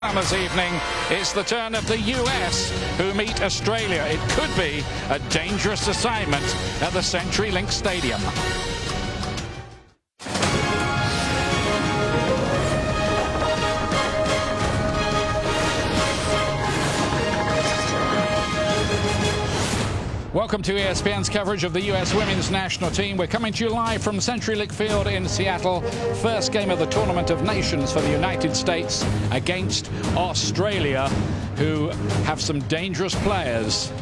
This evening, it's the turn of the US who meet Australia. It could be a dangerous assignment at the CenturyLink Stadium. Welcome to ESPN's coverage of the US women's national team. We're coming to you live from CenturyLink Field in Seattle. First game of the Tournament of Nations for the United States against Australia, who have some dangerous players.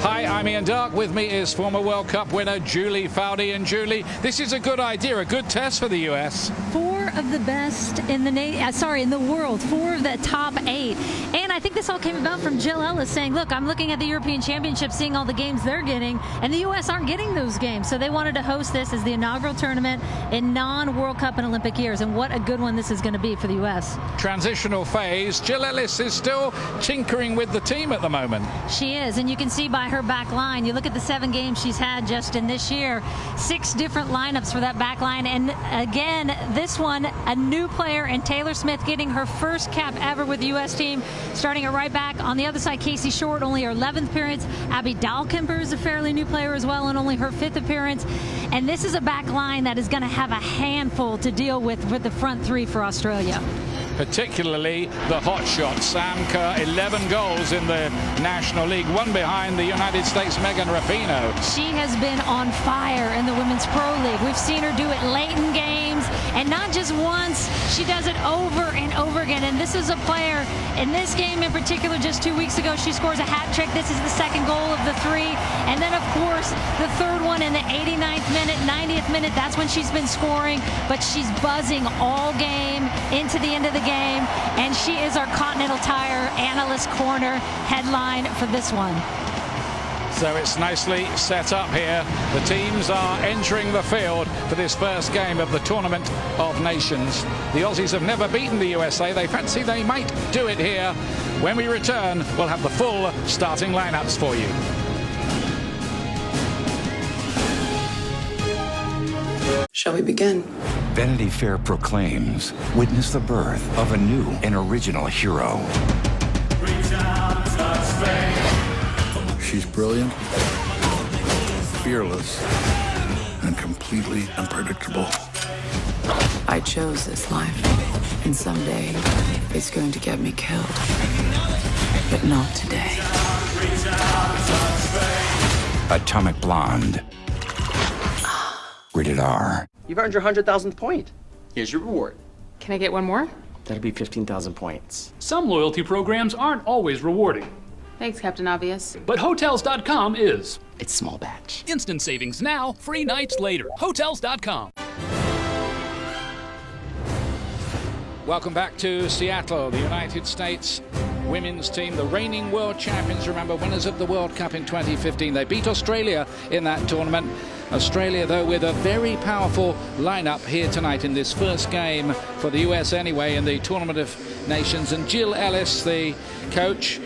Hi, I'm Ian Dark. With me is former World Cup winner Julie Foudy. And Julie, this is a good idea, a good test for the US. Four of the best in the world, four of the top 8. And I think this all came about from Jill Ellis saying, look, I'm looking at the European Championship, seeing all the games they're getting, and the U.S. aren't getting those games. So they wanted to host this as the inaugural tournament in non-World Cup and Olympic years. And what a good one this is going to be for the U.S. Transitional phase. Jill Ellis is still tinkering with the team at the moment. She is, and you can see by her back line, you look at the 7 games she's had just in this year, 6 different lineups for that back line. And again, this one, a new player, and Taylor Smith getting her first cap ever with the U.S. team, starting at right back. On the other side, Casey Short, only her 11th appearance. Abby Dahlkemper is a fairly new player as well, and only her 5th appearance. And this is a back line that is going to have a handful to deal with the front 3 for Australia. Particularly the hotshot Sam Kerr, 11 goals in the National League, one behind the United States' Megan Rapinoe. She has been on fire in the Women's Pro League. We've seen her do it late in games, and not just once, she does it over and over again. And this is a player, in this game in particular, just 2 weeks ago, she scores a hat trick. This is the 2nd goal of the 3. And then, of course, the 3rd one in the 89th minute, 90th minute, that's when she's been scoring. But she's buzzing all game into the end of the game, and she is our Continental Tire Analyst Corner headline for this one. So it's nicely set up here. The teams are entering the field for this first game of the Tournament of Nations. The Aussies have never beaten the USA. They fancy they might do it here. When we return, we'll have the full starting lineups for you. Shall we begin? Vanity Fair proclaims, witness the birth of a new and original hero. She's brilliant, fearless, and completely unpredictable. I chose this life, and someday it's going to get me killed. But not today. Atomic Blonde. Rated R. You've earned your 100,000th point. Here's your reward. Can I get one more? That'll be 15,000 points. Some loyalty programs aren't always rewarding. Thanks, Captain Obvious. But Hotels.com is. It's small batch. Instant savings now, free nights later. Hotels.com. Welcome back to Seattle. The United States women's team, the reigning world champions, remember, winners of the World Cup in 2015. They beat Australia in that tournament. Australia, though, with a very powerful lineup here tonight in this first game for the US anyway in the Tournament of Nations. And Jill Ellis, the coach,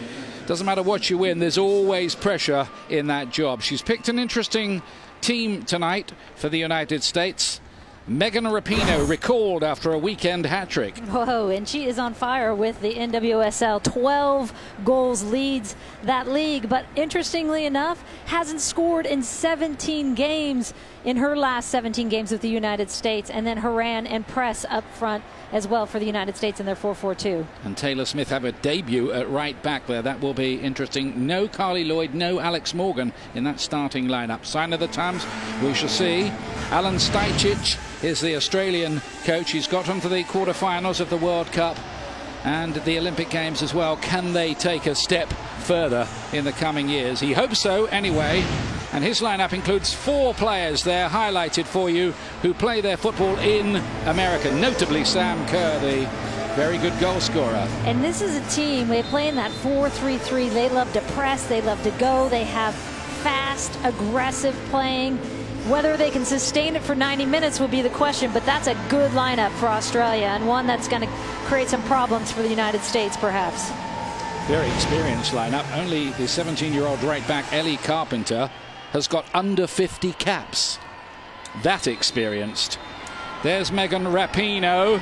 doesn't matter what you win, there's always pressure in that job. She's picked an interesting team tonight for the United States. Megan Rapinoe recalled after a weekend hat-trick. Whoa, and she is on fire with the NWSL. 12 goals leads that league, but interestingly enough, hasn't scored in 17 games in her last 17 games with the United States. And then Haran and Press up front as well for the United States in their 4-4-2. And Taylor Smith have a debut at right back there. That will be interesting. No Carly Lloyd, no Alex Morgan in that starting lineup. Sign of the times, we shall see. Alan Stajcic is the Australian coach. He's got them to the quarterfinals of the World Cup and the Olympic Games as well. Can they take a step further in the coming years? He hopes so anyway. And his lineup includes 4 players there highlighted for you who play their football in America, notably Sam Kerr, the very good goal scorer. And this is a team, they play in that 4-3-3. They love to press, they love to go, they have fast, aggressive playing. Whether they can sustain it for 90 minutes will be the question, but that's a good lineup for Australia, and one that's going to create some problems for the United States, perhaps. Very experienced lineup. Only the 17-year-old right back, Ellie Carpenter, has got under 50 caps. That experienced. There's Megan Rapinoe.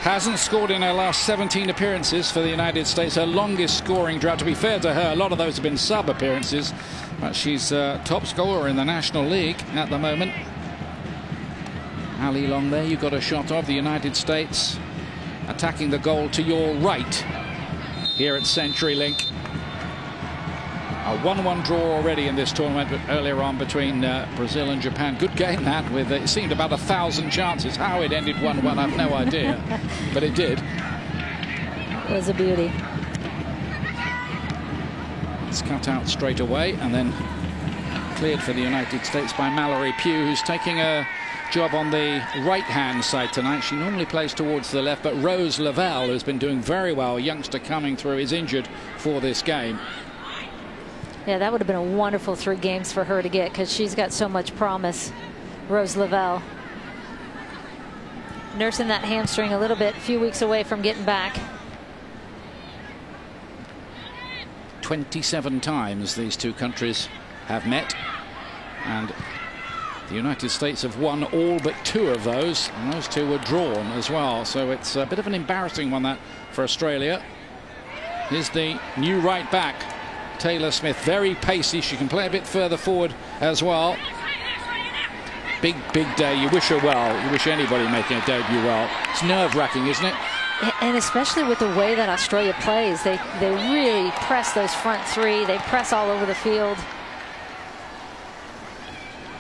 Hasn't scored in her last 17 appearances for the United States. Her longest scoring drought. To be fair to her, a lot of those have been sub appearances, but she's top scorer in the National League at the moment. Ali Long there, you got a shot of the United States attacking the goal to your right here at CenturyLink. A 1-1 draw already in this tournament, but earlier on between Brazil and Japan. Good game that, with it seemed about 1,000 chances. How it ended 1-1, I've no idea, but it did. It was a beauty. It's cut out straight away and then cleared for the United States by Mallory Pugh, who's taking a job on the right-hand side tonight. She normally plays towards the left, but Rose Lavelle, who's been doing very well, a youngster coming through, is injured for this game. Yeah, that would have been a wonderful 3 games for her to get, because she's got so much promise, Rose Lavelle. Nursing that hamstring a little bit, a few weeks away from getting back. 27 times these two countries have met, and the United States have won all but 2 of those, and those 2 were drawn as well. So it's a bit of an embarrassing one, that, for Australia. Here's the new right back, Taylor Smith, very pacey. She can play a bit further forward as well. Big day. You wish her well. You wish anybody making a debut well. It's nerve-wracking, isn't it? And especially with the way that Australia plays, they really press those front 3. They press all over the field.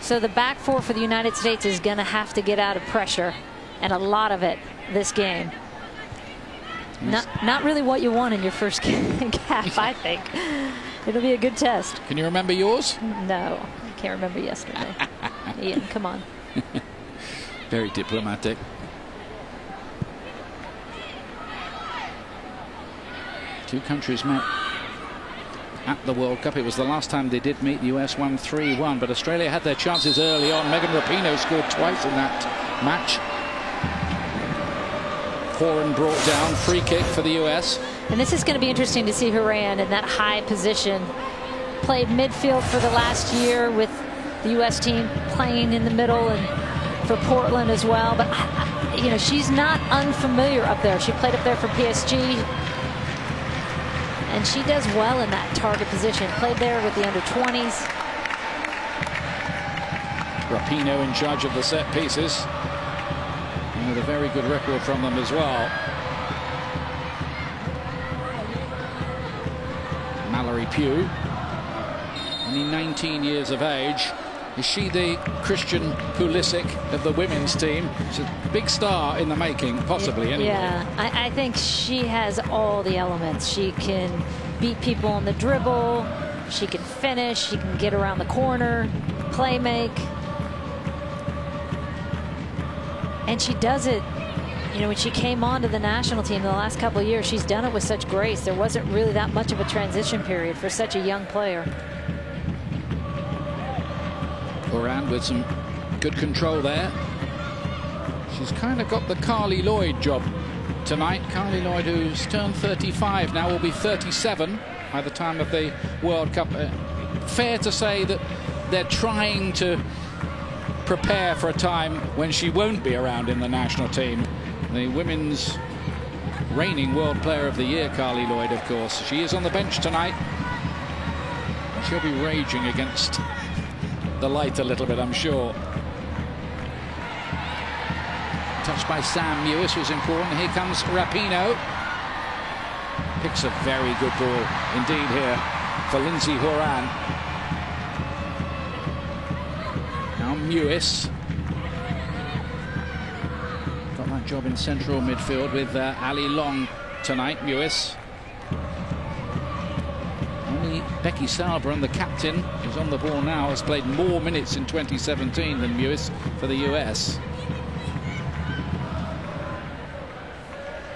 So the back 4 for the United States is going to have to get out of pressure, and a lot of it this game. Not really what you want in your first half, I think. It'll be a good test. Can you remember yours? No, I can't remember yesterday. Ian, come on. Very diplomatic. Two countries met at the World Cup. It was the last time they did meet. The US won 3-1, but Australia had their chances early on. Megan Rapinoe scored twice in that match. Horan brought down, free kick for the US. And this is going to be interesting to see Horan in that high position. Played midfield for the last year with the US team, playing in the middle and for Portland as well. But you know, she's not unfamiliar up there. She played up there for PSG, and she does well in that target position. Played there with the under-20s. Rapinoe in charge of the set pieces, and with a very good record from them as well. Mallory Pugh, only 19 years of age. Is she the Christian Pulisic of the women's team? She's a big star in the making, possibly, anyway. Yeah, I think she has all the elements. She can beat people on the dribble. She can finish. She can get around the corner, play make. And she does it, you know, when she came onto the national team the last couple of years, she's done it with such grace. There wasn't really that much of a transition period for such a young player. Horan with some good control there. She's kind of got the Carly Lloyd job tonight. Carly Lloyd, who's turned 35 now, will be 37 by the time of the World Cup. Fair to say that they're trying to prepare for a time when she won't be around in the national team. The women's reigning World Player of the Year, Carly Lloyd, of course. She is on the bench tonight. She'll be raging against the light a little bit, I'm sure. Touched by Sam Mewis was important. Here comes Rapinoe. Picks a very good ball indeed here for Lindsay Horan. Now Mewis. Got that job in central midfield with Ali Long tonight, Mewis. Only Becky Sauerbrunn, the captain, who's on the ball now, has played more minutes in 2017 than Mewis for the US.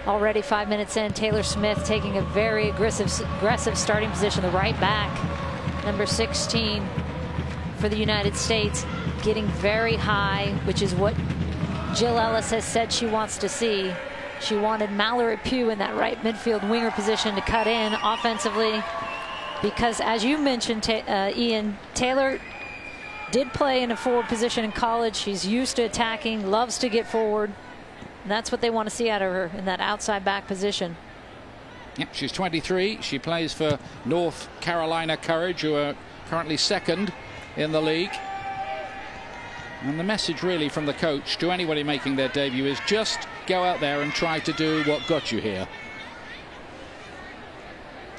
Already 5 minutes in, Taylor Smith taking a very aggressive starting position, the right back, number 16 for the United States, getting very high, which is what Jill Ellis has said she wants to see. She wanted Mallory Pugh in that right midfield winger position to cut in offensively, because as you mentioned, Ian, Taylor did play in a forward position in college. She's used to attacking, loves to get forward. And that's what they want to see out of her in that outside back position. Yep, she's 23. She plays for North Carolina Courage, who are currently second in the league. And the message really from the coach to anybody making their debut is just go out there and try to do what got you here.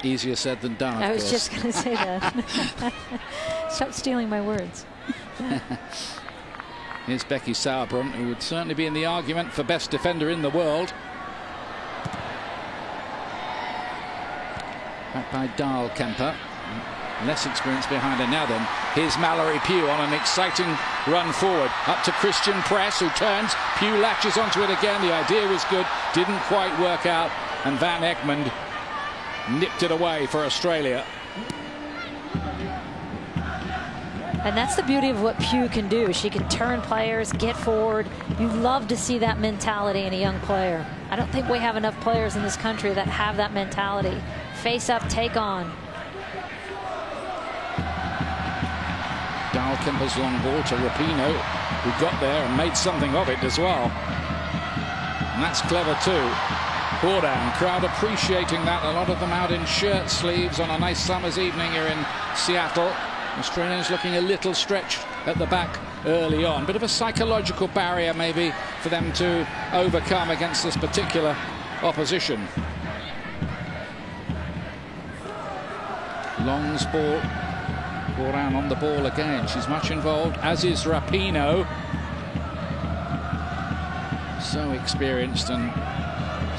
Easier said than done, I of was course. just going to say that. Stop stealing my words. Here's Becky Sauerbrunn, who would certainly be in the argument for best defender in the world. Back by Dahl Kemper. Less experience behind her now then. Here's Mallory Pugh on an exciting run forward. Up to Christian Press, who turns. Pugh latches onto it again. The idea was good. Didn't quite work out. And Van Egmond nipped it away for Australia. And that's the beauty of what Pugh can do. She can turn players, get forward. You love to see that mentality in a young player. I don't think we have enough players in this country that have that mentality. Face up, take on. Dahl Kemper's long ball to Rapinoe, who got there and made something of it as well. And that's clever too. Bourdain, crowd appreciating that. A lot of them out in shirt sleeves on a nice summer's evening here in Seattle. Australians looking a little stretched at the back early on. Bit of a psychological barrier maybe for them to overcome against this particular opposition. Long's ball. Bourdain on the ball again. She's much involved, as is Rapinoe. So experienced and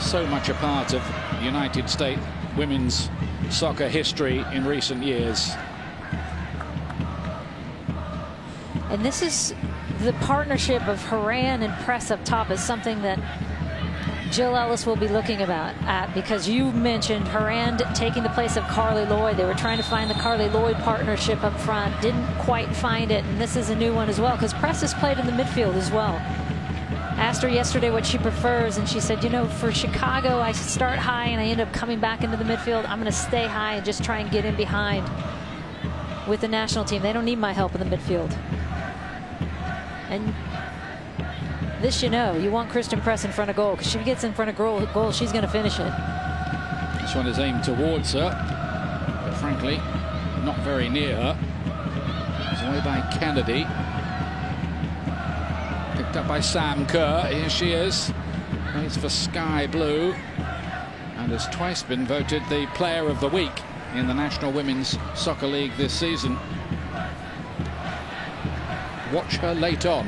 so much a part of United States women's soccer history in recent years. And this is the partnership of Horan and Press up top is something that Jill Ellis will be looking at, because you mentioned Horan taking the place of Carly Lloyd. They were trying to find the Carly Lloyd partnership up front, didn't quite find it, and this is a new one as well, because Press has played in the midfield as well. Asked her yesterday what she prefers, and she said, you know, for Chicago, I start high and I end up coming back into the midfield. I'm going to stay high and just try and get in behind with the national team. They don't need my help in the midfield. And this, you know, you want Kristen Press in front of goal, because if she gets in front of goal, she's going to finish it. This one is aimed towards her, but frankly, not very near her. It's away by Kennedy. Picked up by Sam Kerr. Here she is. Plays for Sky Blue, and has twice been voted the Player of the Week in the National Women's Soccer League this season. Watch her late on.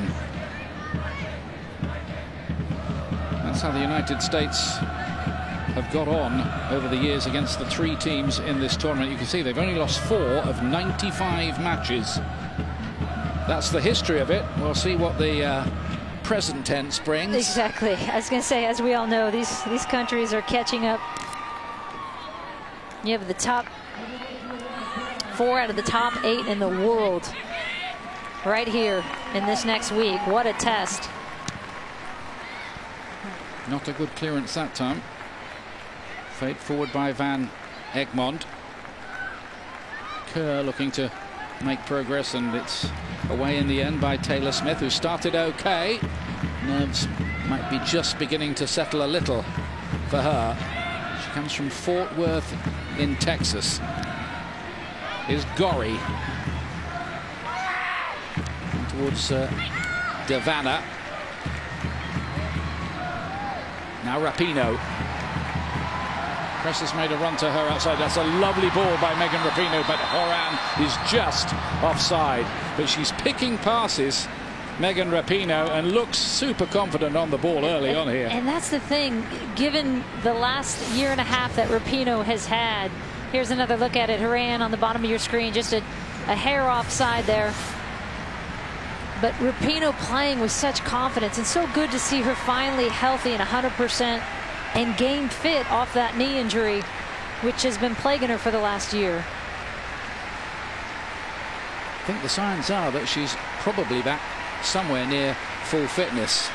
That's how the United States have got on over the years against the three teams in this tournament. You can see they've only lost 4 of 95 matches. That's the history of it. We'll see what the present tense brings. Exactly. I was going to say, as we all know, these countries are catching up. You have the top 4 out of the top 8 in the world right here in this next week. What a test. Not a good clearance that time. Fade forward by Van Egmond. Kerr looking to make progress, and it's away in the end by Taylor Smith, who started okay. Nerves might be just beginning to settle a little for her. She comes from Fort Worth in Texas. Is Gorry towards Devana. Now Rapinoe. Press has made a run to her outside. That's a lovely ball by Megan Rapinoe, but Horan is just offside. But she's picking passes, Megan Rapinoe, and looks super confident on the ball early on here. And that's the thing, given the last year and a half that Rapinoe has had. Here's another look at it. Horan on the bottom of your screen, just a hair offside there. But Rapinoe playing with such confidence, and so good to see her finally healthy and 100% and game fit off that knee injury, which has been plaguing her for the last year. I think the signs are that she's probably back somewhere near full fitness.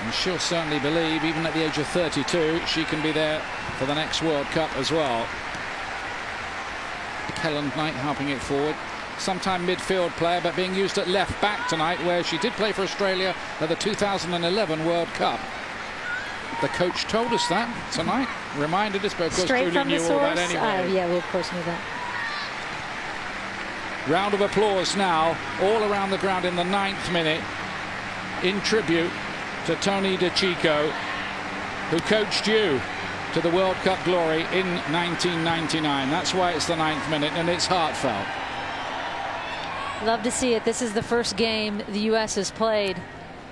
And she'll certainly believe, even at the age of 32, she can be there for the next World Cup as well. Helen Knight helping it forward. Sometime midfield player, but being used at left back tonight, where she did play for Australia at the 2011 World Cup. The coach told us that tonight, reminded us, but of course Straight Julie from the knew all that source. anyway. Yeah, we of course knew that. Round of applause now, all around the ground in the 9th minute, in tribute to Tony DeCicco, who coached you to the World Cup glory in 1999. That's why it's the 9th minute, and it's heartfelt. Love to see it. This is the first game the U.S. has played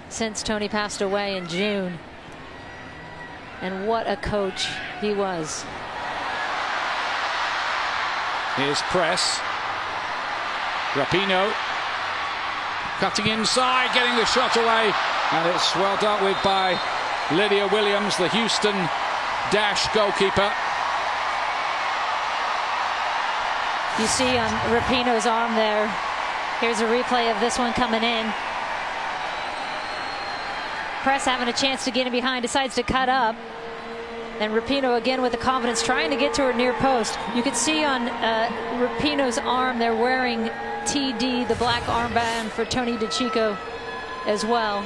since Tony passed away in June. And what a coach he was. Here's press. Rapinoe cutting inside, getting the shot away, and it's well dealt with by Lydia Williams, the Houston Dash goalkeeper. You see on Rapinoe's arm there. Here's a replay of this one coming in. Press having a chance to get in behind, decides to cut up. And Rapinoe again with the confidence, trying to get to her near post. You can see on Rapinoe's arm, they're wearing TD, the black armband for Tony DeCicco as well.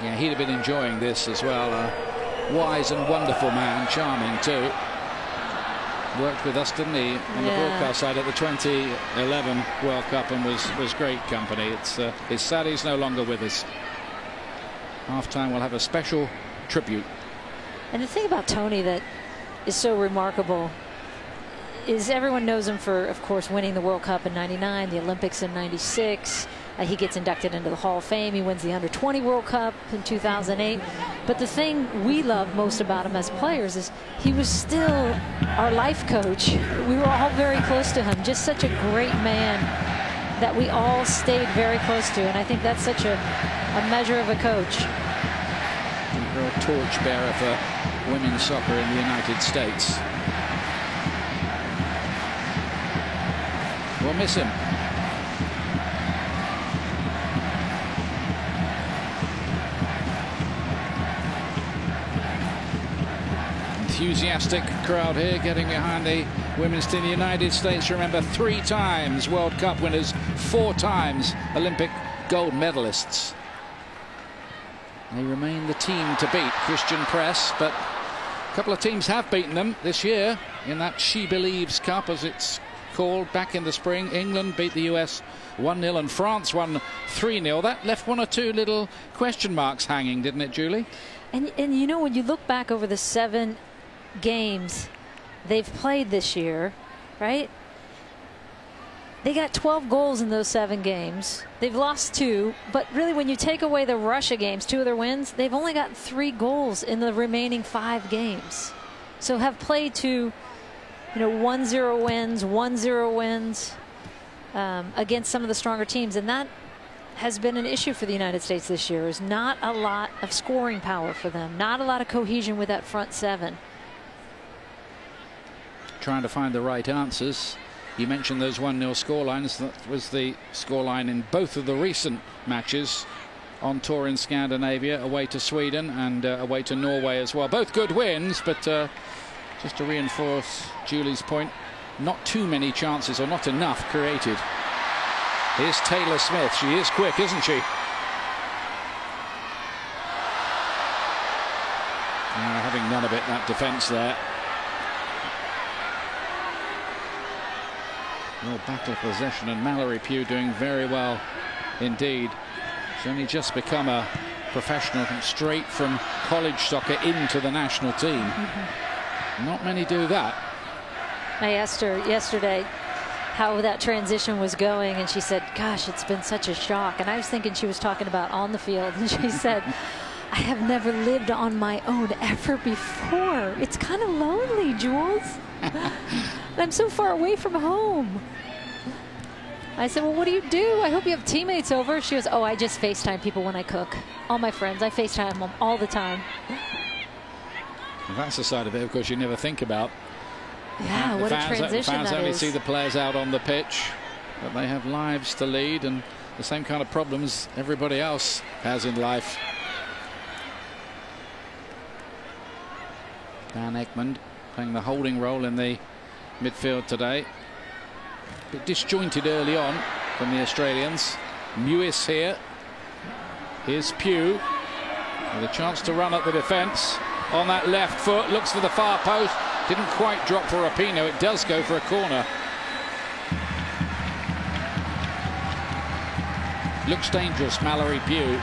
Yeah, he'd have been enjoying this as well. A wise and wonderful man, charming too. Worked with us, didn't he, on the broadcast side at the 2011 World Cup, and was great company. It's sad he's no longer with us. Half-time we'll have a special tribute. And the thing about Tony that is so remarkable is everyone knows him for, of course, winning the World Cup in '99, the Olympics in '96. He gets inducted into the Hall of Fame. He wins the Under-20 World Cup in 2008. But the thing we love most about him as players is he was still our life coach. We were all very close to him. Just such a great man that we all stayed very close to. And I think that's such a measure of a coach. A real torchbearer for women's soccer in the United States. We'll miss him. Enthusiastic crowd here getting behind the women's team. The United States, remember, 3 times World Cup winners, 4 times Olympic gold medalists. They remain the team to beat. Christian Press, but a couple of teams have beaten them this year in that She Believes Cup, as it's called, back in the spring. England beat the US 1-0 and France won 3-0. That left 1 or 2 little question marks hanging, didn't it, Julie? And you know, when you look back over the 7 games they've played this year, right? They got 12 goals in those 7 games. They've lost 2, but really when you take away the Russia games, 2 of their wins, they've only got 3 goals in the remaining 5 games. So have played to, you know, 1-0 wins, 1-0 wins against some of the stronger teams, and that has been an issue for the United States this year. Is not a lot of scoring power for them, not a lot of cohesion with that front 7. Trying to find the right answers. You mentioned those 1-0 scorelines. That was the scoreline in both of the recent matches on tour in Scandinavia, away to Sweden and away to Norway as well. Both good wins, but just to reinforce Julie's point, not too many chances, or not enough created. Here's Taylor Smith. She is quick, isn't she? Having none of it, that defence there. Real battle of possession, and Mallory Pugh doing very well indeed. She's only just become a professional, straight from college soccer into the national team. Not many do that. I asked her yesterday how that transition was going, and she said, gosh, it's been such a shock. And I was thinking she was talking about on the field, and she said, I have never lived on my own ever before. It's kind of lonely, Jules. I'm so far away from home. I said, well, what do you do? I hope you have teammates over. She goes, oh, I just FaceTime people when I cook. All my friends, I FaceTime them all the time. Well, that's the side of it, of course, you never think about. Yeah, what a transition that is. Fans only see the players out on the pitch, but they have lives to lead and the same kind of problems everybody else has in life. Dan Ekman playing the holding role in the midfield today. A bit disjointed early on from the Australians. Mewis here. Here's Pugh. with a chance to run at the defence on that left foot, looks for the far post, didn't quite drop for Rapinoe, it does go for a corner. Looks dangerous, Mallory Pugh.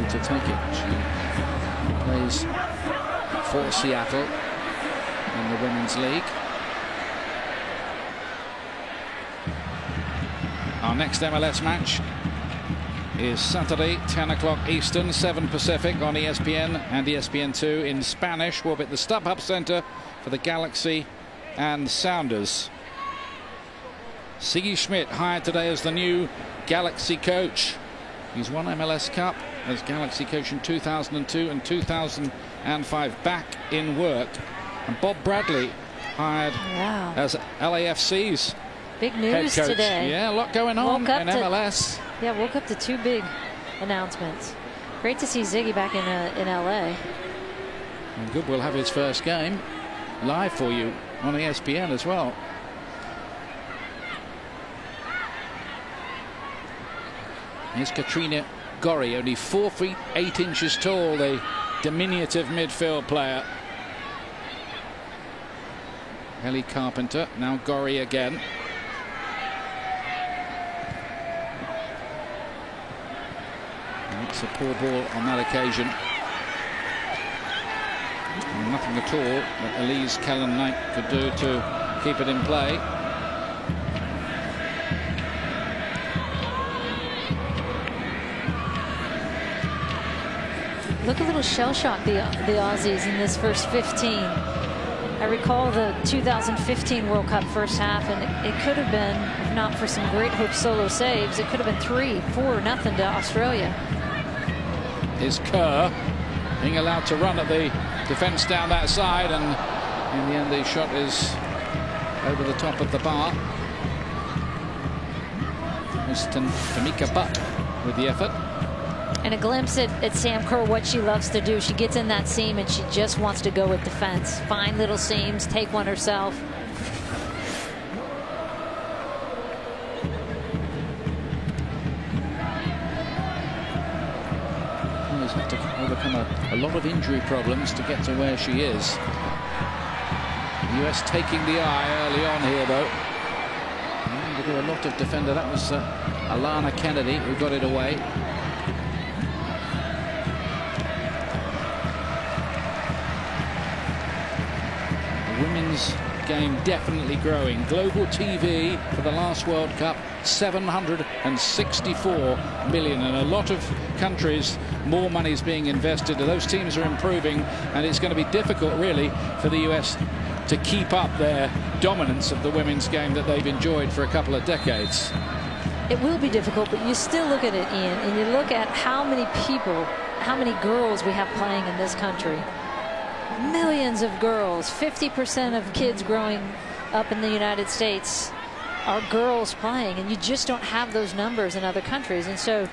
To take it. She plays for Seattle in the Women's League. Our next MLS match is Saturday, 10 o'clock Eastern, 7 Pacific on ESPN and ESPN2 in Spanish. We'll be at the StubHub Center for the Galaxy and Sounders. Siggy Schmidt hired today as the new Galaxy coach. He's won MLS Cup as Galaxy coach in 2002 and 2005, back in work. And Bob Bradley hired as LAFC's big news head coach today. Yeah, a lot going on in MLS. Yeah, woke up to 2 big announcements. Great to see Ziggy back in LA. And good, we'll have his first game live for you on ESPN as well. Here's Katrina Gorry, only 4 feet 8 inches tall, the diminutive midfield player. Ellie Carpenter, now Gorry again. And it's a poor ball on that occasion. And nothing at all that Elise Kellen-Knight could do to keep it in play. Look a little shell-shocked, the Aussies, in this first 15. I recall the 2015 World Cup first half, and it could have been, if not for some great Hope Solo saves, it could have been 3-4-0 to Australia. Is Kerr being allowed to run at the defence down that side, and in the end the shot is over the top of the bar. It's Tamika Butt with the effort. And a glimpse at Sam Kerr, what she loves to do. She gets in that seam and she just wants to go with defense. Find little seams, take one herself. She's had to overcome a lot of injury problems to get to where she is. The US taking the eye early on here, though. And they do a lot of defender. That was Alana Kennedy who got it away. Women's game definitely growing. Global TV for the last World Cup, 764 million. In a lot of countries, more money is being invested. Those teams are improving, and it's going to be difficult, really, for the US to keep up their dominance of the women's game that they've enjoyed for a couple of decades. It will be difficult, but you still look at it, Ian, and you look at how many people, how many girls we have playing in this country. Millions of girls, 50% of kids growing up in the United States are girls playing, and you just don't have those numbers in other countries. And so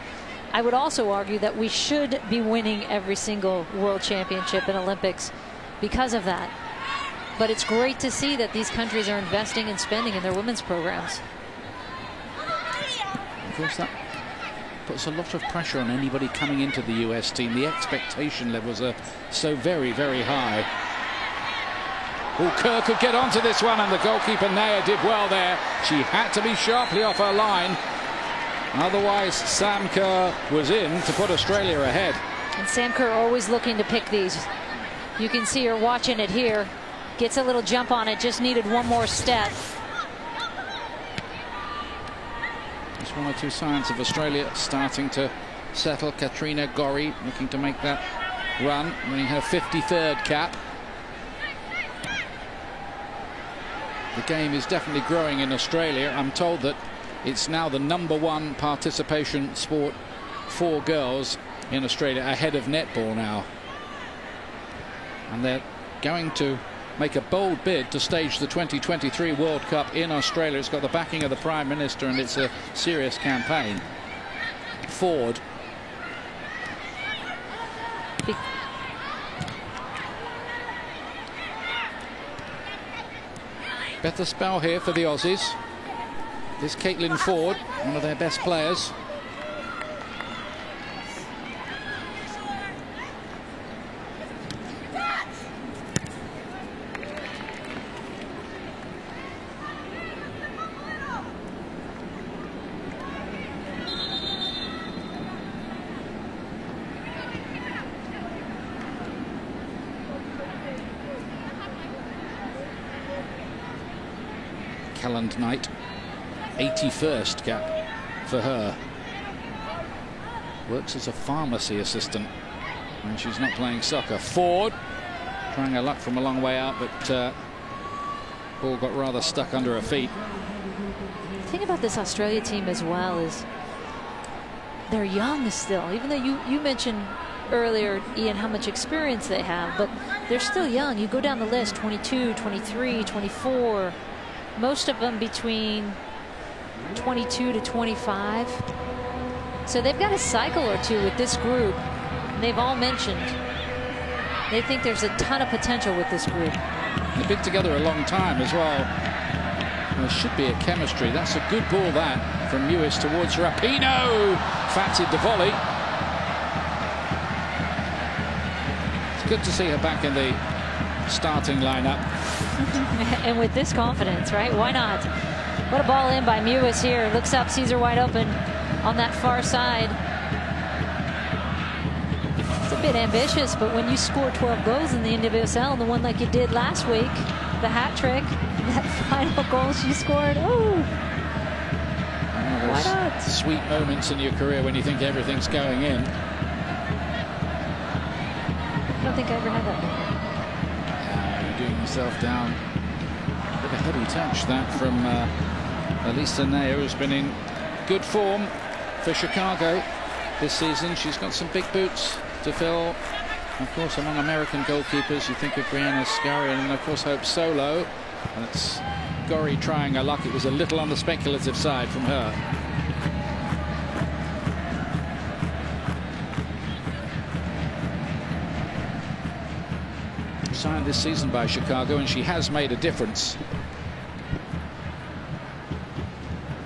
I would also argue that we should be winning every single world championship and Olympics because of that. But it's great to see that these countries are investing and spending in their women's programs. Of course, that puts a lot of pressure on anybody coming into the US team. The expectation levels are so very, very high. Oh, Kerr could get onto this one, and the goalkeeper Naya did well there. She had to be sharply off her line. Otherwise, Sam Kerr was in to put Australia ahead. And Sam Kerr always looking to pick these. You can see her watching it here. Gets a little jump on it, just needed one more step. Just one or two signs of Australia starting to settle. Katrina Gorry looking to make that run, winning her 53rd cap. The game is definitely growing in Australia. I'm told that it's now the #1 participation sport for girls in Australia, ahead of netball now. And they're going to make a bold bid to stage the 2023 World Cup in Australia. It's got the backing of the Prime Minister, and it's a serious campaign. Ford Better spell here for the Aussies. This Caitlin Ford, one of their best players. Calland Knight, 81st cap for her. Works as a pharmacy assistant when she's not playing soccer. Ford trying her luck from a long way out, but ball got rather stuck under her feet. The thing about this Australia team as well is they're young still, even though you mentioned earlier, Ian, how much experience they have, but they're still young. You go down the list, 22, 23, 24, most of them between 22 to 25. So they've got a cycle or two with this group. And they've all mentioned they think there's a ton of potential with this group. They've been together a long time as well. There should be a chemistry. That's a good ball, that, from Lewis towards Rapinoe. Fancied the volley. It's good to see her back in the starting lineup. And with this confidence, right? Why not? What a ball in by Mewis here. Looks up, sees her wide open on that far side. It's a bit ambitious, but when you score 12 goals in the NWSL, the one like you did last week, the hat trick, that final goal she scored, why not? Sweet moments in your career when you think everything's going in. I don't think I ever had that. You're doing yourself down. A bit of a heavy touch, that, from Elisa Neo, who's been in good form for Chicago this season. She's got some big boots to fill. Of course, among American goalkeepers, you think of Brianna Scarian and, of course, Hope Solo. And it's Gorry trying her luck. It was a little on the speculative side from her. Signed this season by Chicago, and she has made a difference.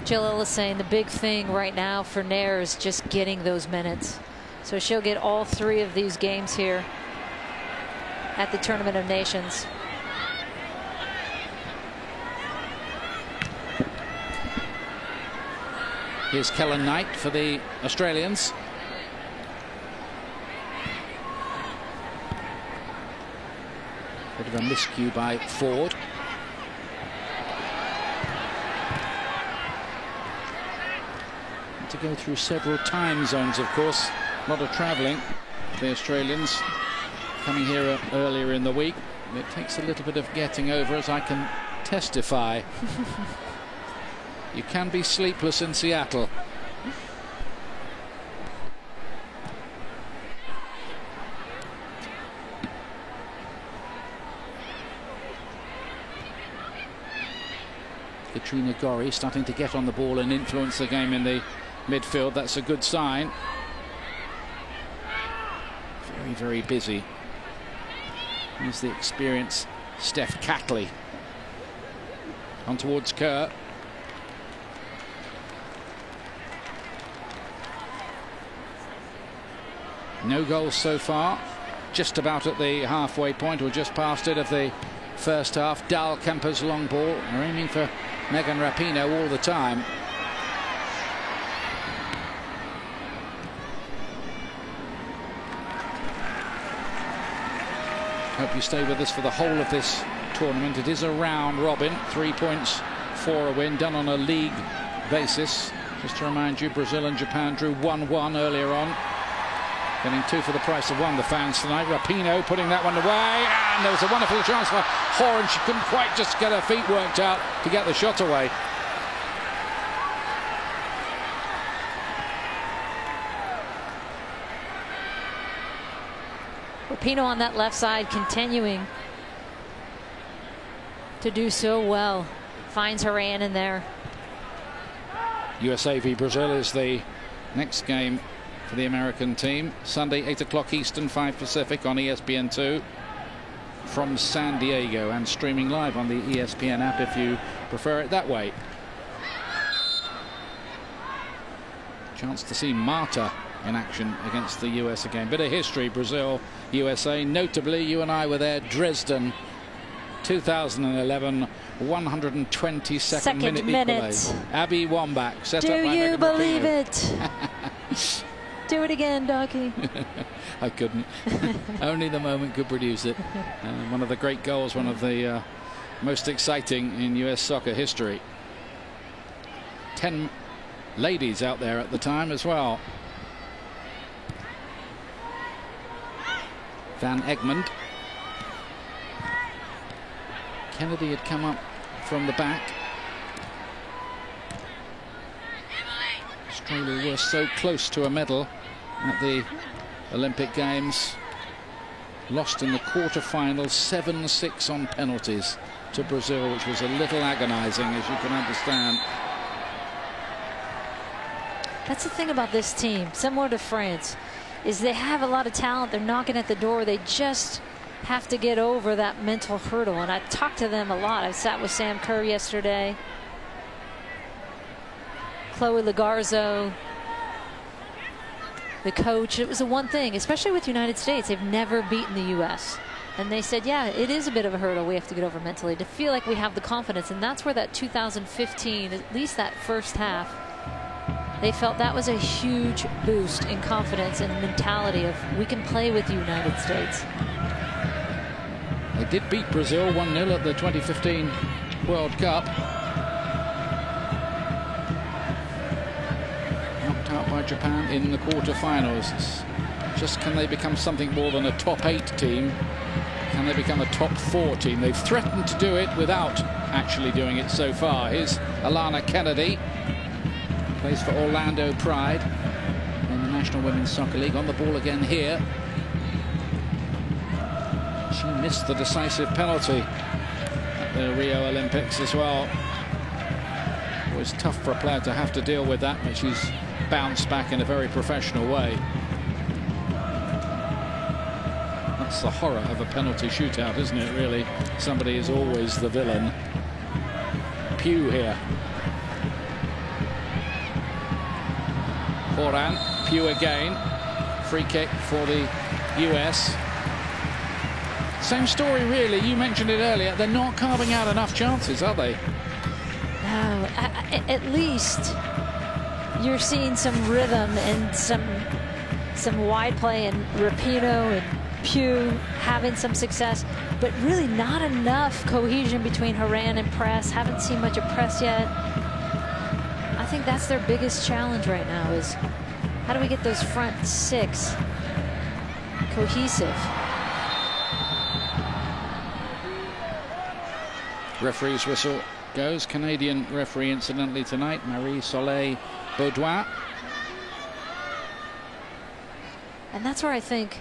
Jill Ellis saying the big thing right now for Nair is just getting those minutes. So she'll get all 3 of these games here at the Tournament of Nations. Here's Kellen Knight for the Australians. Bit of a miscue by Ford. Had to go through several time zones, of course. A lot of travelling. The Australians coming here earlier in the week. It takes a little bit of getting over, as I can testify. You can be sleepless in Seattle. Katrina Gorry starting to get on the ball and influence the game in the midfield. That's a good sign. Very, very busy. Here's the experienced Steph Catley. On towards Kerr. No goals so far. Just about at the halfway point, or just past it, of the first half. Dal Kemper's long ball. They're aiming for Megan Rapinoe all the time. Hope you stay with us for the whole of this tournament. It is a round robin. 3 points for a win, done on a league basis. Just to remind you, Brazil and Japan drew 1-1 earlier on. Getting 2 for the price of 1, the fans tonight. Rapinoe putting that one away, and there was a wonderful chance for Horan. She couldn't quite just get her feet worked out to get the shot away. Rapinoe on that left side continuing to do so well. Finds Horan in there. USA v Brazil is the next game for the American team. Sunday, 8 o'clock Eastern, 5 Pacific on ESPN2. from San Diego and streaming live on the ESPN app if you prefer it that way. Chance to see Marta in action against the US again. Bit of history, Brazil, USA. Notably, you and I were there, Dresden, 2011, 122nd minute equalizer. Abby Wambach set up by Do you Megan believe Rapinoe. it? Do it again, Docky. I couldn't. Only the moment could produce it. One of the great goals, one of the most exciting in US soccer history. 10 ladies out there at the time as well. Van Egmond. Kennedy had come up from the back. Australia were so close to a medal at the Olympic Games. Lost in the quarterfinals 7-6 on penalties to Brazil, which was a little agonizing, as you can understand. That's the thing about this team, similar to France, is they have a lot of talent. They're knocking at the door. They just have to get over that mental hurdle. And I talked to them a lot. I sat with Sam Kerr yesterday, Chloe Lagarzo, the coach. It was the one thing, especially with the United States, they've never beaten the U.S. And they said, yeah, it is a bit of a hurdle we have to get over mentally to feel like we have the confidence. And that's where that 2015, at least that first half, they felt that was a huge boost in confidence and mentality of we can play with the United States. They did beat Brazil 1-0 at the 2015 World Cup. Knocked out by Japan in the quarterfinals. It's just, can they become something more than a top 8 team? Can they become a top 4 team? They've threatened to do it without actually doing it so far. Here's Alana Kennedy. Plays for Orlando Pride in the National Women's Soccer League. On the ball again here. She missed the decisive penalty at the Rio Olympics as well. It was tough for a player to have to deal with that, but she's bounced back in a very professional way. That's the horror of a penalty shootout, isn't it, really? Somebody is always the villain. Pugh here. Horan, Pugh again. Free kick for the US. Same story, really. You mentioned it earlier. They're not carving out enough chances, are they? No, at least you're seeing some rhythm and some wide play, and Rapinoe and Pugh having some success, but really not enough cohesion between Horan and press. Haven't seen much of press yet. I think that's their biggest challenge right now, is how do we get those front 6 cohesive? Referee's whistle goes. Canadian referee, incidentally, tonight, Marie-Soleil Baudouin. And that's where I think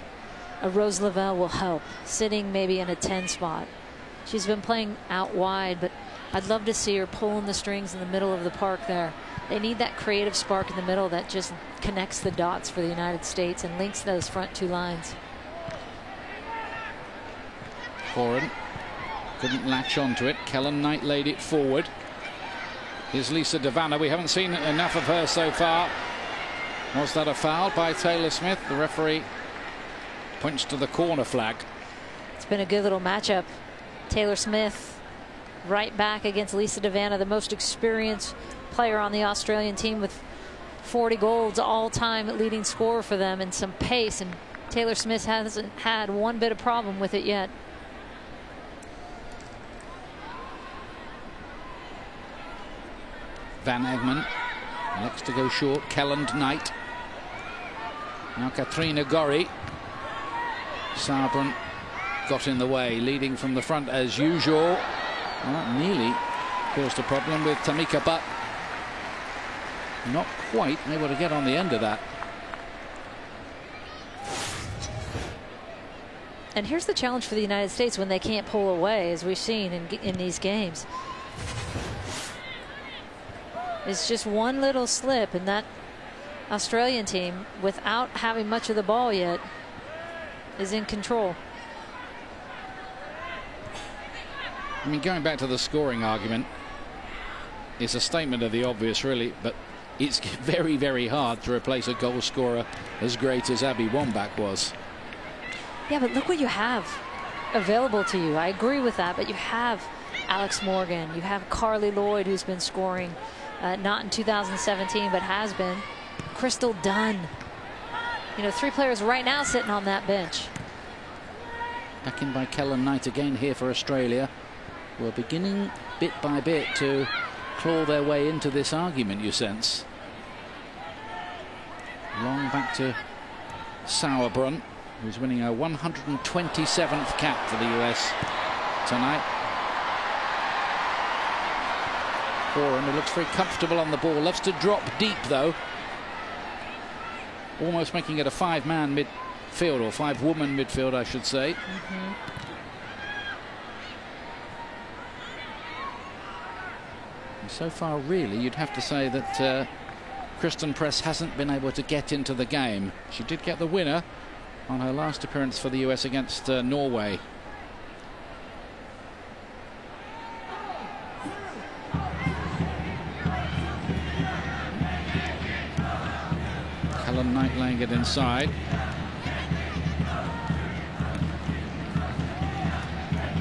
a Rose Lavelle will help, sitting maybe in a 10 spot. She's been playing out wide, but I'd love to see her pulling the strings in the middle of the park there. They need that creative spark in the middle that just connects the dots for the United States and links those front 2 lines. Horan couldn't latch onto it. Kellen Knight laid it forward. Here's Lisa DeVanna. We haven't seen enough of her so far. Was that a foul by Taylor Smith? The referee points to the corner flag. It's been a good little matchup. Taylor Smith right back against Lisa DeVanna, the most experienced player on the Australian team with 40 goals all-time leading scorer for them and some pace, and Taylor Smith hasn't had one bit of problem with it yet. Van Egmond next to go short. Kelland Knight. Now Katrina Gorry. Sabran got in the way, leading from the front as usual. Well, nearly caused a problem with Tamika Butt. Not quite able to get on the end of that. And here's the challenge for the United States when they can't pull away, as we've seen in these games. It's just one little slip, and that Australian team, without having much of the ball yet, is in control. I mean, going back to the scoring argument, it's a statement of the obvious, really, but it's very, very hard to replace a goal scorer as great as Abby Wambach was. Yeah, but look what you have available to you. I agree with that, but you have Alex Morgan, you have Carly Lloyd, who's been scoring, not in 2017, but has been. Crystal Dunn. You know, 3 players right now sitting on that bench. Back in by Kellen Knight again here for Australia. We're beginning bit by bit to claw their way into this argument, you sense. Long back to Sauerbrunn, who's winning a 127th cap for the US tonight. Foran, who looks very comfortable on the ball, loves to drop deep though. Almost making it a 5-man midfield, or 5-woman midfield, I should say. And so far, really, you'd have to say that Kristen Press hasn't been able to get into the game. She did get the winner on her last appearance for the US against Norway. Helen Knight laying it inside.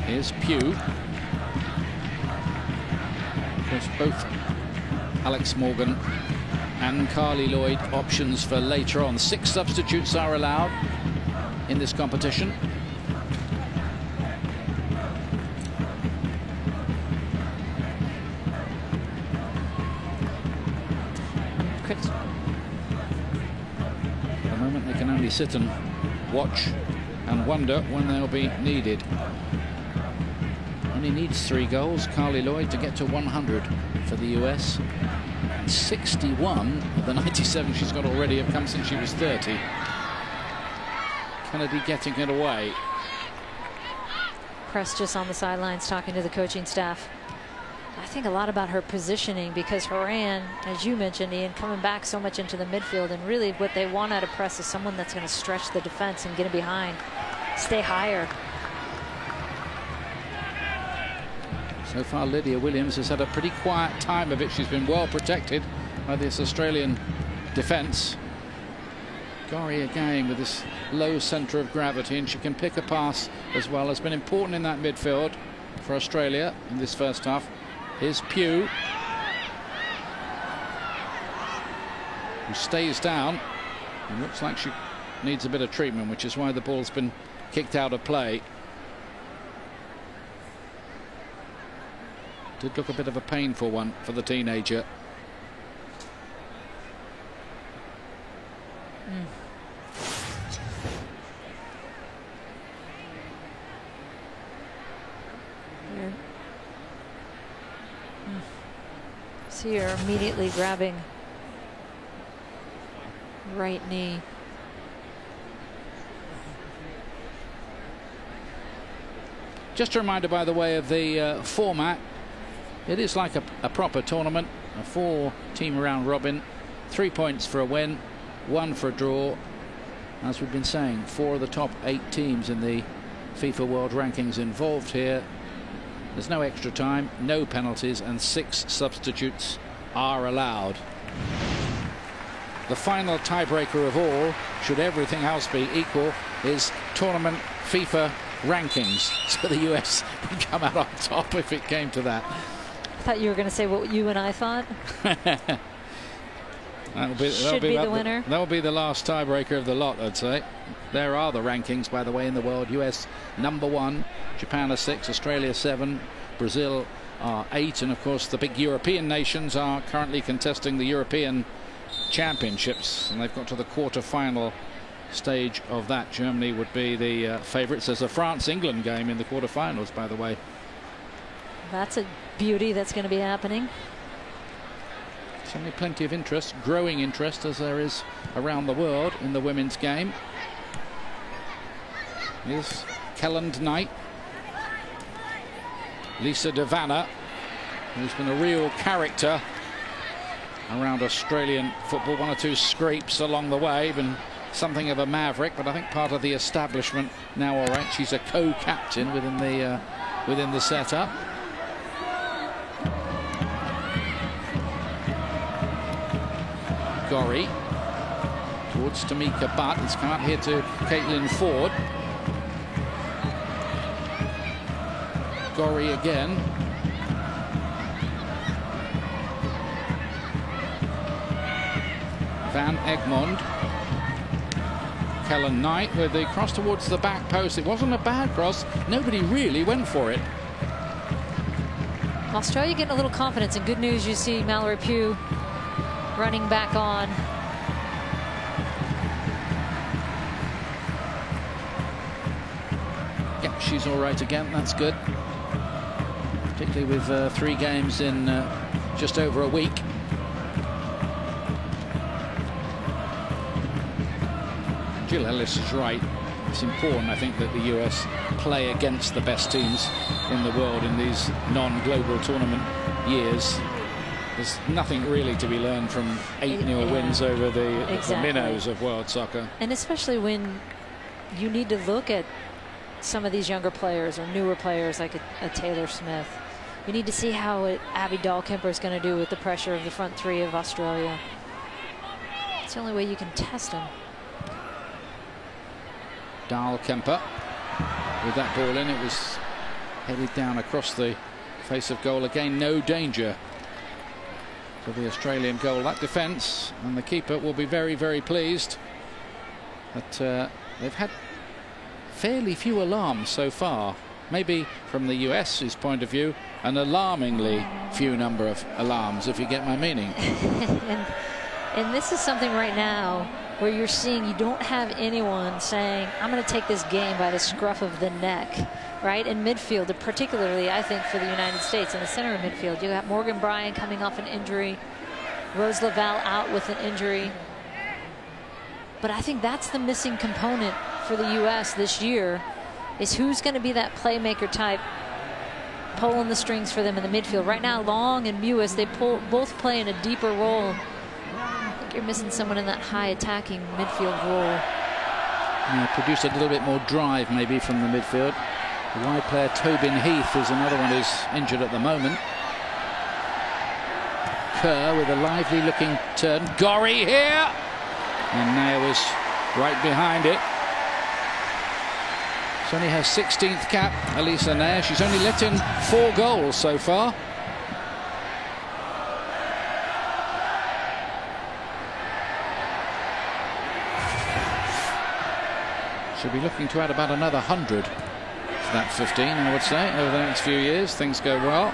Here's Pugh. There's both Alex Morgan and Carly Lloyd options for later on. 6 substitutes are allowed in this competition. At the moment, they can only sit and watch and wonder when they'll be needed. Only needs 3 goals, Carly Lloyd, to get to 100 for the US. 61 of the 97 she's got already have come since she was 30. Kennedy getting it away. Press just on the sidelines talking to the coaching staff. I think a lot about her positioning, because Horan, as you mentioned, Ian, coming back so much into the midfield, and really what they want out of Press is someone that's going to stretch the defense and get it behind, stay higher. So far, Lydia Williams has had a pretty quiet time of it. She's been well protected by this Australian defence. Gorry again with this low centre of gravity, and she can pick a pass as well. Has been important in that midfield for Australia in this first half. Here's Pugh, who stays down and looks like she needs a bit of treatment, which is why the ball's been kicked out of play. Did look a bit of a painful one for the teenager. See her immediately grabbing right knee. Just a reminder, by the way, of the format. It is like a proper tournament, a 4-team round robin, 3 points for a win, 1 for a draw. As we've been saying, 4 of the top 8 teams in the FIFA World Rankings involved here. There's no extra time, no penalties, and 6 substitutes are allowed. The final tiebreaker of all, should everything else be equal, is tournament FIFA rankings. So the US would come out on top if it came to that. I thought you were going to say what you and I thought. That'll be the winner. That'll be the last tiebreaker of the lot, I'd say. There are the rankings, by the way, in the world. US #1, Japan are 6, Australia 7, Brazil are 8, and of course the big European nations are currently contesting the European Championships, and they've got to the quarter-final stage of that. Germany would be the favourites. There's a France-England game in the quarter-finals, by the way. That's a beauty that's going to be happening. Certainly plenty of interest, growing interest, as there is around the world in the women's game. Here's Kellen Knight. Lisa Devanna, who's been a real character around Australian football. 1 or 2 scrapes along the way, been something of a maverick, but I think part of the establishment now. All right, she's a co-captain within the setup. Gorry towards Tamika Butt. It's come out here to Caitlin Ford. Gorry again. Van Egmond. Kellen Knight with the cross towards the back post. It wasn't a bad cross. Nobody really went for it. Australia getting a little confidence, and good news, you see Mallory Pugh running back on. Yeah, she's all right again. That's good. Particularly with 3 games in just over a week. Jill Ellis is right. It's important, I think, that the US play against the best teams in the world in these non-global tournament years. There's nothing really to be learned from 8-0 wins over the minnows of world soccer. And especially when you need to look at some of these younger players or newer players like a Taylor Smith. You need to see how Abby Dahlkemper is going to do with the pressure of the front 3 of Australia. It's the only way you can test them. Dahlkemper with that ball in. It was headed down across the face of goal. Again, no danger for the Australian goal. That defence, and the keeper will be very, very pleased that they've had fairly few alarms so far. Maybe from the US's point of view, an alarmingly few number of alarms, if you get my meaning. and this is something right now where you're seeing you don't have anyone saying, I'm going to take this game by the scruff of the neck, right? In midfield, particularly, I think, for the United States, in the center of midfield, you got Morgan Bryan coming off an injury, Rose Lavelle out with an injury. But I think that's the missing component for the U.S. this year, is who's going to be that playmaker type pulling the strings for them in the midfield. Right now, Long and Mewis, they both play in a deeper role. I think you're missing someone in that high attacking midfield role. Yeah, produce a little bit more drive maybe from the midfield. The wide player Tobin Heath is another one who's injured at the moment. Kerr with a lively looking turn. Gorry here! And Naya was right behind it. It's only her 16th cap, Elisa Naya. She's only let in 4 goals so far. She'll be looking to add about another 100 to that 15, I would say, over the next few years. Things go well.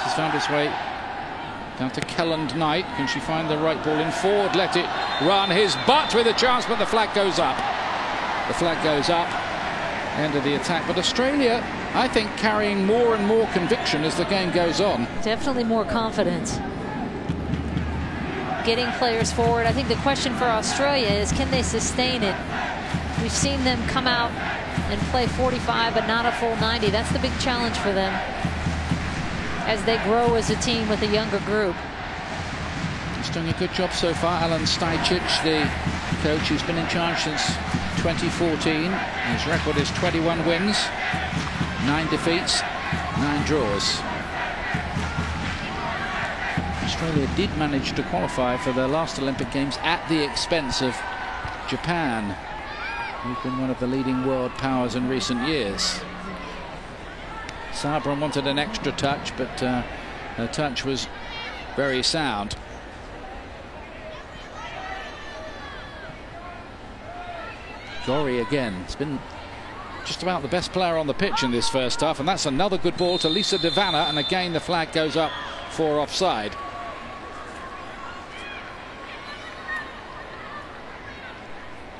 She's found its way down to Kelland Knight. Can she find the right ball in? Ford let it run his butt with a chance, but the flag goes up. The flag goes up. End of the attack. But Australia, I think, carrying more and more conviction as the game goes on. Definitely more confidence. Getting players forward. I think the question for Australia is, can they sustain it? We've seen them come out and play 45, but not a full 90. That's the big challenge for them as they grow as a team with a younger group. He's doing a good job so far. Alan Stajcic, the coach, who's been in charge since 2014. His record is 21 wins, 9 defeats, 9 draws. Australia did manage to qualify for their last Olympic Games at the expense of Japan, who've been one of the leading world powers in recent years. Sabran wanted an extra touch, but her touch was very sound. Gorry again. It's been just about the best player on the pitch in this first half, and that's another good ball to Lisa De Vanna, and again the flag goes up for offside.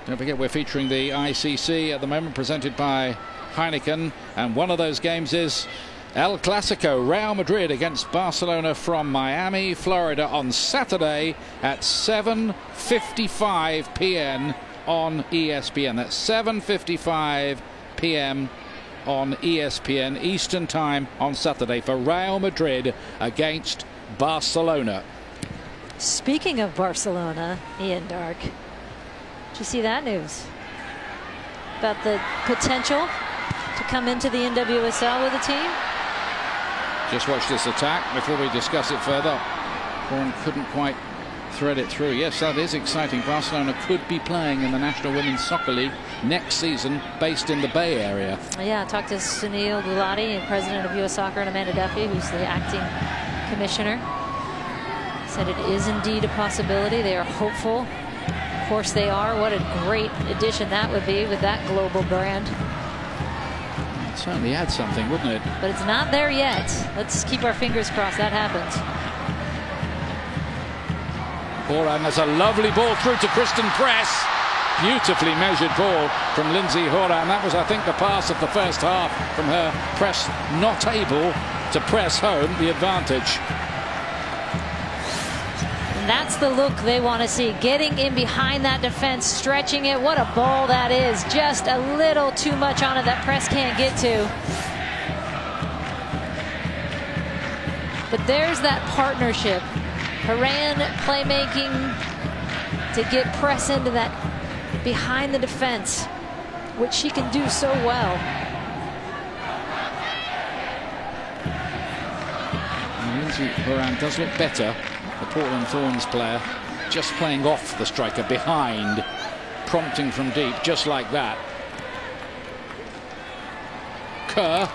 Don't forget, we're featuring the ICC at the moment, presented by Heineken, and one of those games is El Clasico, Real Madrid against Barcelona from Miami, Florida, on Saturday at 7:55 p.m. on ESPN. That's 7:55 p.m. on ESPN Eastern Time on Saturday for Real Madrid against Barcelona. Speaking of Barcelona, Ian Dark, did you see that news about the potential to come into the NWSL with a team? Just watch this attack before we discuss it further. Horn couldn't quite thread it through. Yes, that is exciting. Barcelona could be playing in the National Women's Soccer League next season, based in the Bay Area. Yeah, I talked to Sunil Gulati, president of U.S. Soccer, and Amanda Duffy, who's the acting commissioner. Said it is indeed a possibility. They are hopeful. Of course they are. What a great addition that would be with that global brand. It'd certainly add something, wouldn't it? But it's not there yet. Let's keep our fingers crossed that happens. Horan has a lovely ball through to Kristen Press. Beautifully measured ball from Lindsay Horan. That was, I think, the pass of the first half from her. Press not able to press home the advantage. And that's the look they want to see. Getting in behind that defense, stretching it. What a ball that is. Just a little too much on it that Press can't get to. But there's that partnership. Horan playmaking to get Press into that behind the defense, which she can do so well. And Lindsay Horan does look better, the Portland Thorns player, just playing off the striker behind, prompting from deep, just like that. Kerr.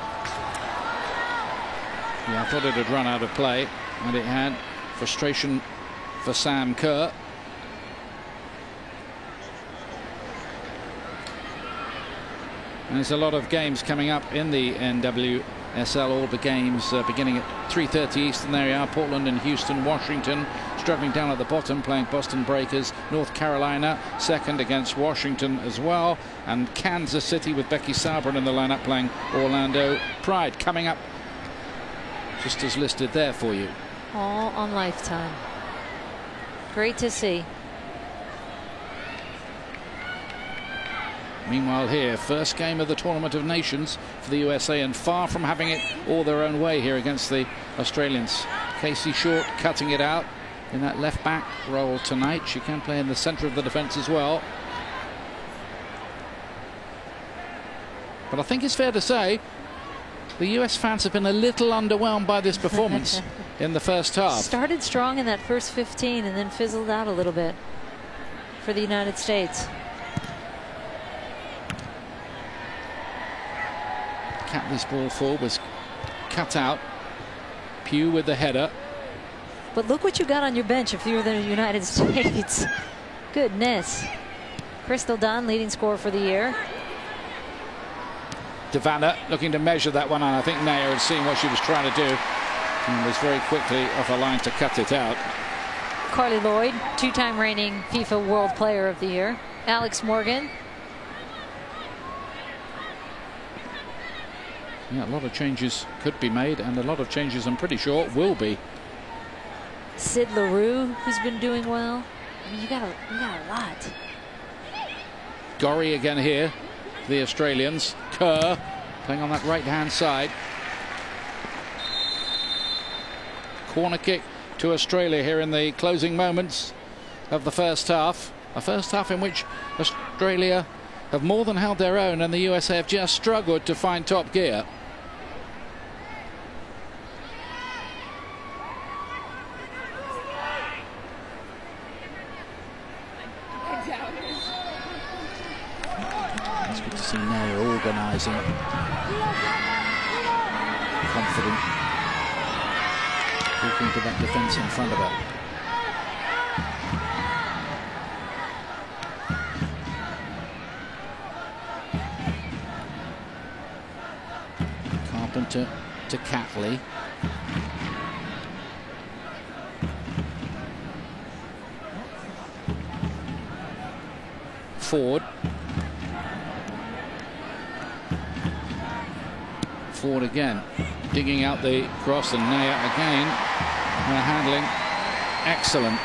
Yeah, I thought it had run out of play, and it had. Frustration for Sam Kerr. And there's a lot of games coming up in the NWSL. All the games beginning at 3:30 Eastern. There you are. Portland and Houston. Washington struggling down at the bottom, playing Boston Breakers. North Carolina second against Washington as well. And Kansas City with Becky Sauber in the lineup playing Orlando Pride. Coming up just as listed there for you. All on Lifetime. Great to see. Meanwhile here, first game of the Tournament of Nations for the USA, and far from having it all their own way here against the Australians. Casey Short cutting it out in that left back role tonight. She can play in the centre of the defence as well. But I think it's fair to say the US fans have been a little underwhelmed by this performance in the first half. Started strong in that first 15 and then fizzled out a little bit for the United States. Catley's ball forward was cut out. Pugh with the header. But look what you got on your bench if you're the United States. Goodness. Crystal Dunn, leading scorer for the year. Devanna looking to measure that one, and I think Naya had seen what she was trying to do and was very quickly off a line to cut it out. Carly Lloyd, two-time reigning FIFA World Player of the Year. Alex Morgan. Yeah, a lot of changes could be made, and a lot of changes I'm pretty sure will be. Sid LaRue, who's been doing well. I mean, you got a lot. Gorry again here. The Australians. Kerr playing on that right-hand side. Corner kick to Australia here in the closing moments of the first half. A first half in which Australia have more than held their own, and the USA have just struggled to find top gear. It's good to see Naya organising, confident, walking to that defence in front of her. Carpenter to Catley. Ford. Ford again, digging out the cross, and Naya again. Her handling excellent.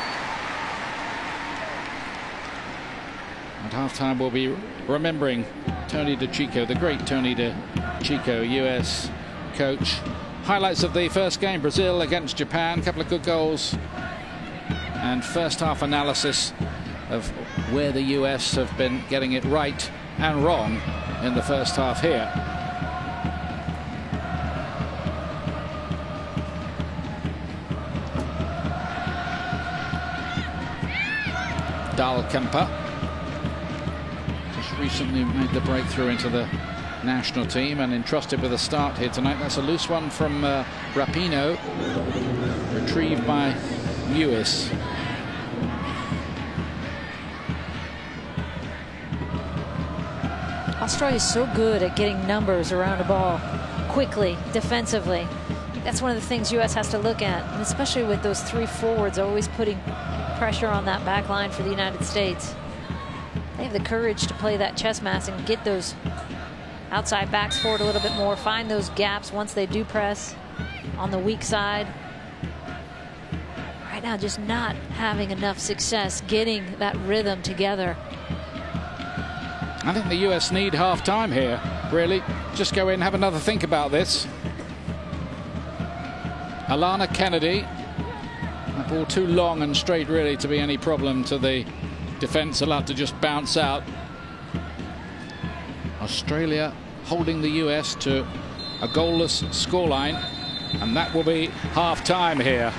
At halftime, we'll be remembering Tony DeChico, the great Tony DeChico, US coach. Highlights of the first game: Brazil against Japan, a couple of good goals, and first half analysis of where the US have been getting it right and wrong in the first half here. Dahlkemper. Just recently made the breakthrough into the national team and entrusted with a start here tonight. That's a loose one from Rapinoe, retrieved by Lewis. Australia is so good at getting numbers around the ball quickly, defensively. I think that's one of the things U.S. has to look at, and especially with those three forwards always putting pressure on that back line for the United States. They have the courage to play that chess match and get those outside backs forward a little bit more, find those gaps once they do press on the weak side. Right now, just not having enough success getting that rhythm together. I think the US need half time here, really. Just go in, have another think about this. Alana Kennedy. That ball too long and straight, really, to be any problem to the defense. Allowed to just bounce out. Australia holding the US to a goalless scoreline, and that will be half time here.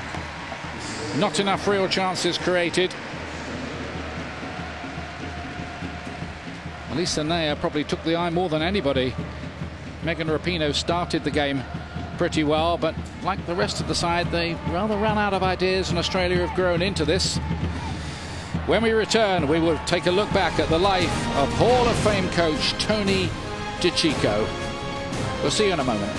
Not enough real chances created. Lisa Nair probably took the eye more than anybody. Megan Rapinoe started the game pretty well, but like the rest of the side, they rather ran out of ideas, and Australia have grown into this. When we return, we will take a look back at the life of Hall of Fame coach Tony DiCicco. We'll see you in a moment.